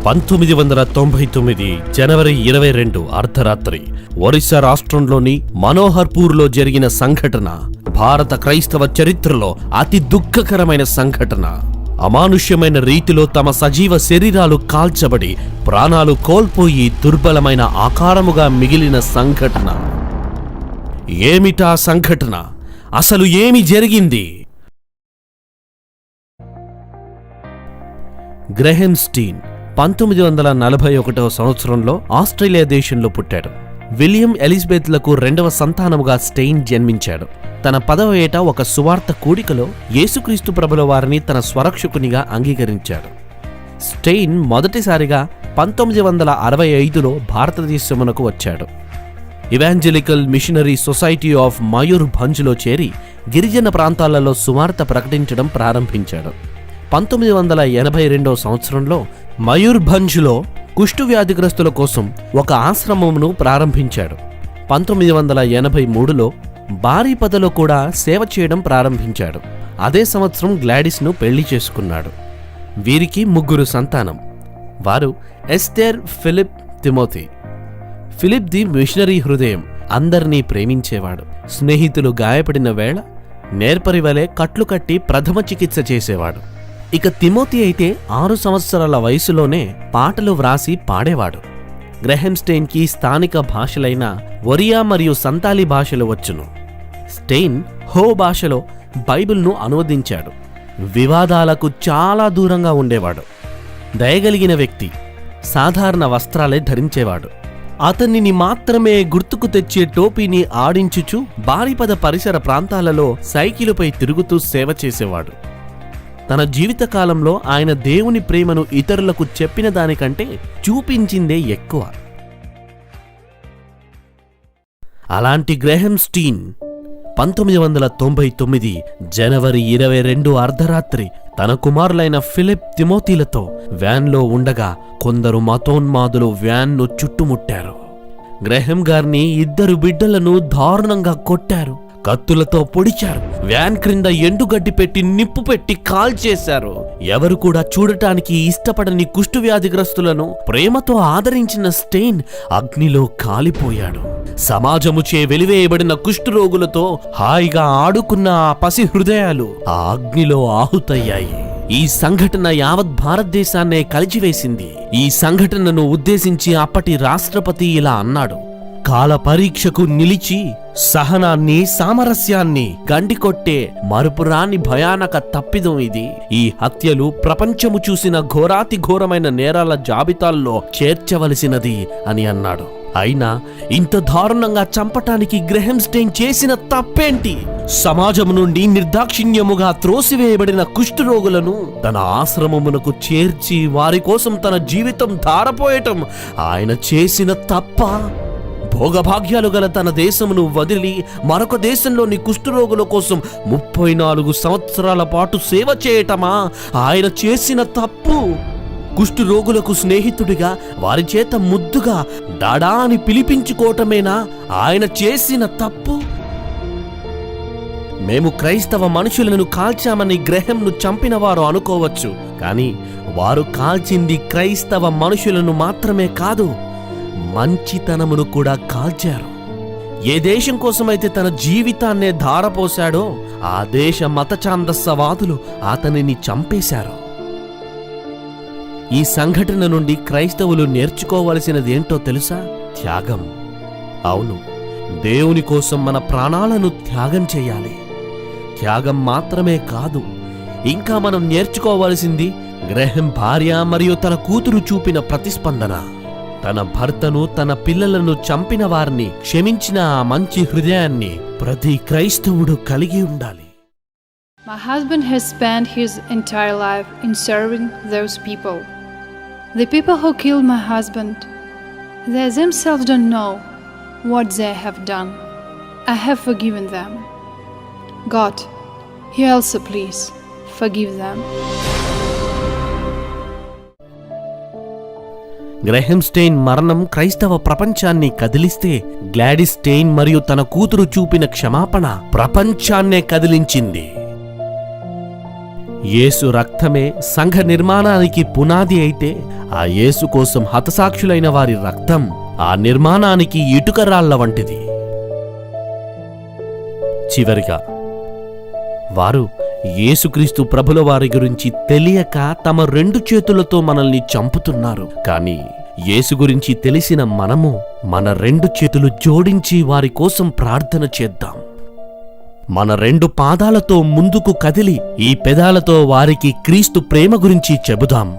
1999 జనవరి 22 అర్ధరాత్రి ఒరిస్సా రాష్ట్రంలోని మనోహర్పూర్లో జరిగిన సంఘటన భారత క్రైస్తవ చరిత్రలో అతి దుఃఖకరమైన సంఘటన. అమానుష్యమైన రీతిలో తమ సజీవ శరీరాలు కాల్చబడి ప్రాణాలు కోల్పోయి దుర్బలమైన ఆకారముగా మిగిలిన సంఘటన. ఏమిటా సంఘటన? అసలు ఏమి జరిగింది? గ్రహం స్టీన్ 1941 సంవత్సరంలో ఆస్ట్రేలియా దేశంలో పుట్టాడు. విలియం ఎలిజబెత్లకు రెండవ సంతానముగా స్టెయిన్ జన్మించాడు. తన 10వ ఏట ఒక సువార్త కూడికలో యేసుక్రీస్తు ప్రభుల వారిని తన స్వరక్షకునిగా అంగీకరించాడు. స్టెయిన్ మొదటిసారిగా 1965లో భారతదేశమునకు వచ్చాడు. ఇవాంజలికల్ మిషనరీ సొసైటీ ఆఫ్ మయూర్భంజ్లో చేరి గిరిజన ప్రాంతాలలో సువార్త ప్రకటించడం ప్రారంభించాడు. 1982 సంవత్సరంలో మయూర్భంజ్లో కుష్టు వ్యాధిగ్రస్తుల కోసం ఒక ఆశ్రమమును ప్రారంభించాడు. 1983లో బారీపదలో కూడా సేవ చేయడం ప్రారంభించాడు. అదే సంవత్సరం గ్లాడిస్ను పెళ్లి చేసుకున్నాడు. వీరికి 3 సంతానం. వారు ఎస్తేర్, ఫిలిప్, తిమోతి. ఫిలిప్ది మిషనరీ హృదయం, అందరినీ ప్రేమించేవాడు. స్నేహితులు గాయపడిన వేళ నేర్పరి వలె కట్లు కట్టి ప్రథమ చికిత్స చేసేవాడు. ఇక తిమోతి అయితే 6 సంవత్సరాల వయసులోనే పాటలు వ్రాసి పాడేవాడు. గ్రహం స్టెయిన్కి స్థానిక భాషలైన ఒరియా మరియు సంతాలీ భాషలు వచ్చును. స్టెయిన్ హో భాషలో బైబిల్ను అనువదించాడు. వివాదాలకు చాలా దూరంగా ఉండేవాడు. దయగలిగిన వ్యక్తి. సాధారణ వస్త్రాలే ధరించేవాడు. అతనిని మాత్రమే గుర్తుకు తెచ్చే టోపీని ఆడించుచు బారిపద పరిసర ప్రాంతాలలో సైకిలుపై తిరుగుతూ సేవ చేసేవాడు. తన జీవితకాలంలో ఆయన దేవుని ప్రేమను ఇతరులకు చెప్పిన దానికంటే చూపించిందే ఎక్కువ. అలాంటి గ్రహం స్టీన్ 1999 జనవరి 22 అర్ధరాత్రి తన కుమారులైన ఫిలిప్, తిమోతిలతో వ్యాన్లో ఉండగా కొందరు మతోన్మాదులు వ్యాన్ను చుట్టుముట్టారు. గ్రహం గారిని 2 బిడ్డలను దారుణంగా కొట్టారు. కత్తులతో పొడిచారు. వ్యాన్ క్రింద ఎండుగడ్డి పెట్టి నిప్పు పెట్టి కాల్చేశారు. ఎవరు కూడా చూడటానికి ఇష్టపడని కుష్టు వ్యాధిగ్రస్తులను ప్రేమతో ఆదరించిన స్టెయిన్ అగ్నిలో కాలిపోయాడు. సమాజముచే వెలివేయబడిన కుష్టు రోగులతో హాయిగా ఆడుకున్న ఆ పసి హృదయాలు ఆ అగ్నిలో ఆహుతయ్యాయి. ఈ సంఘటన యావత్ భారతదేశాన్నే కలిచివేసింది. ఈ సంఘటనను ఉద్దేశించి అప్పటి రాష్ట్రపతి ఇలా అన్నాడు: కాల పరీక్షకు నిలిచి సహనాన్ని, సామరస్యాన్ని గండికొట్టే మరుపురాని భయానక తప్పిదం ఇది. ఈ హత్యలు ప్రపంచము చూసిన ఘోరాతి ఘోరమైన నేరాల జాబితాల్లో చేర్చవలసినది అని అన్నాడు. అయినా ఇంత దారుణంగా చంపటానికి గ్రహం స్టెయిన్ చేసిన తప్పేంటి? సమాజం నుండి నిర్దాక్షిణ్యముగా త్రోసివేయబడిన కుష్ఠరోగులను తన ఆశ్రమమునకు చేర్చి వారి కోసం తన జీవితం ధారపోయటం ఆయన చేసిన తప్ప? భోగభాగ్యాలు గల తన దేశమును వదిలి మరొక దేశంలోని కుష్ఠరోగుల కోసం 34 సంవత్సరాల పాటు సేవ చేయటమా ఆయన చేసిన తప్పు? కుష్ఠరోగులకు స్నేహితుడిగా వారి చేత ముద్దుగా డాడా అని పిలిపించుకోవటమేనా ఆయన చేసిన తప్పు? మేము క్రైస్తవ మనుషులను కాల్చామని గ్రహంను చంపిన వారు అనుకోవచ్చు. కానీ వారు కాల్చింది క్రైస్తవ మనుషులను మాత్రమే కాదు, మంచితనమును కూడా కాల్చారు. ఏ దేశం కోసమైతే తన జీవితాన్నే ధారపోశాడో ఆ దేశ మత ఛాందస్సవాదులు అతనిని చంపేశారు. ఈ సంఘటన నుండి క్రైస్తవులు నేర్చుకోవలసినదేంటో తెలుసా? త్యాగం. అవును, దేవుని కోసం మన ప్రాణాలను త్యాగం చేయాలి. త్యాగం మాత్రమే కాదు, ఇంకా మనం నేర్చుకోవలసింది గ్రహం భార్య మరియు తన కూతురు చూపిన ప్రతిస్పందన. తన భర్తను, తన పిల్లలను చంపిన వారిని క్షమించిన ఆ మంచి హృదయాన్ని ప్రతి క్రైస్తవుడు కలిగి ఉండాలి. My husband has spent his entire life in serving those people. The people who killed my husband, they themselves don't know what they have done. I have forgiven them. God, you also please forgive them. గ్రహం strain మరణం క్రైస్తవ ప్రపంచాన్ని కదిలిస్తే, Gladys strain మరియు తన కూతురు చూపిన క్షమాపణ ప్రపంచాన్నే కదిలించింది. యేసు రక్తమే సంఘ నిర్మాణానికి పునాది అయితే, ఆ యేసు కోసం హతసాక్షులైన వారి రక్తం ఆ నిర్మాణానికి ఇటుకరాళ్ల వంటిది. చివరిగా వారు యేసుక్రీస్తు ప్రభుల వారి గురించి తెలియక తమ 2 చేతులతో మనల్ని చంపుతున్నారు. కాని యేసు గురించి తెలిసిన మనము మన 2 చేతులు జోడించి వారి కోసం ప్రార్థన చేద్దాం. మన 2 పాదాలతో ముందుకు కదిలి ఈ పెదాలతో వారికి క్రీస్తు ప్రేమ గురించి చెబుదాం.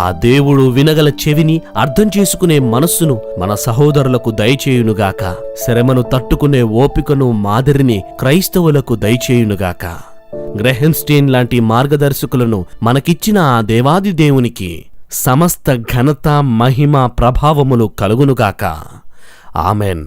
ఆ దేవుడు వినగల చెవిని, అర్థం చేసుకునే మనస్సును మన సహోదరులకు దయచేయునుగాక. శ్రమను తట్టుకునే ఓపికను, మాదిరిని క్రైస్తవులకు దయచేయునుగాక. గ్రహం స్టీన్ లాంటి మార్గదర్శకులను మనకిచ్చిన ఆ దేవాది దేవునికి సమస్త ఘనత, మహిమ, ప్రభావములు కలుగునుగాక. ఆమెన్.